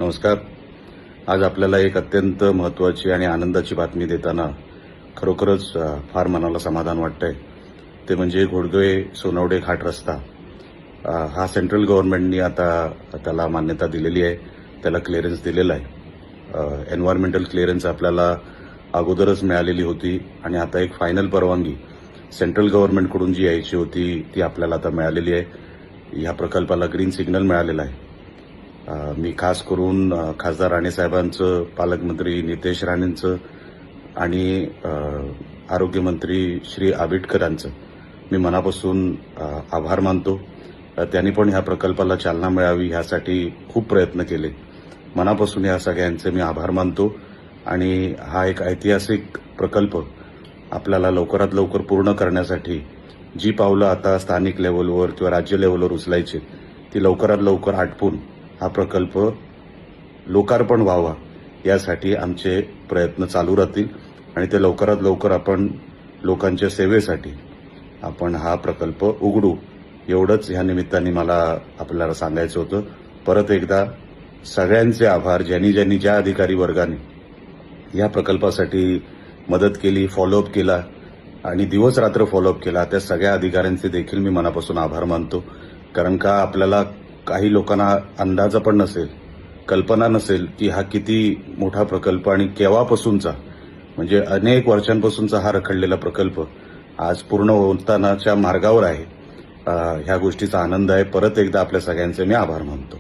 नमस्कार. आज आपल्याला एक अत्यंत महत्त्वाची आणि आनंदाची बातमी देताना खरोखरच फार मनाला समाधान वाटतंय. ते म्हणजे घोडगे-सोनवडे घाट रस्ता. हा सेंट्रल गव्हर्नमेंटनी आता त्याला मान्यता दिलेली आहे, त्याला क्लिअरन्स दिलेला आहे. एन्व्हायरमेंटल क्लिअरन्स आपल्याला अगोदरच मिळालेली होती आणि आता एक फायनल परवानगी सेंट्रल गव्हर्नमेंटकडून जी यायची होती ती आपल्याला आता मिळालेली आहे. ह्या प्रकल्पाला ग्रीन सिग्नल मिळालेला आहे. मी खास करून खासदार राणेसाहेबांचं, पालकमंत्री नितेश राणेंचं आणि आरोग्यमंत्री श्री आबिटकरांचं मी मनापासून आभार मानतो. त्यांनी पण ह्या प्रकल्पाला चालना मिळावी ह्यासाठी खूप प्रयत्न केले. मनापासून या सगळ्यांचे मी आभार मानतो आणि हा एक ऐतिहासिक प्रकल्प आपल्याला लवकरात लवकर पूर्ण करण्यासाठी जी पावलं आता स्थानिक लेव्हलवर किंवा राज्य लेव्हलवर उचलायची ती लवकरात लवकर आटपून हा प्रकल्प लोकार्पण व्हावा यासाठी आमचे प्रयत्न चालू राहतील आणि ते लवकरात लवकर आपण लोकांच्या सेवेसाठी आपण हा प्रकल्प उघडू एवढंच ह्या निमित्ताने मला आपल्याला सांगायचं होतं. परत एकदा सगळ्यांचे आभार, ज्यांनी ज्या अधिकारी वर्गाने या प्रकल्पासाठी मदत केली, फॉलोअप केला आणि दिवस रात्र फॉलोअप केला त्या सगळ्या अधिकाऱ्यांचे देखील मी मनापासून आभार मानतो. कारण का आपल्याला काही लोकांना अंदाज पण नसेल, कल्पना नसेल की हा किती मोठा प्रकल्प आणि केव्हापासूनचा म्हणजे अनेक वर्षांपासूनचा हा रखडलेला प्रकल्प आज पूर्ण होतानाच्या मार्गावर आहे. ह्या गोष्टीचा आनंद आहे. परत एकदा आपल्या सगळ्यांचे मी आभार मानतो.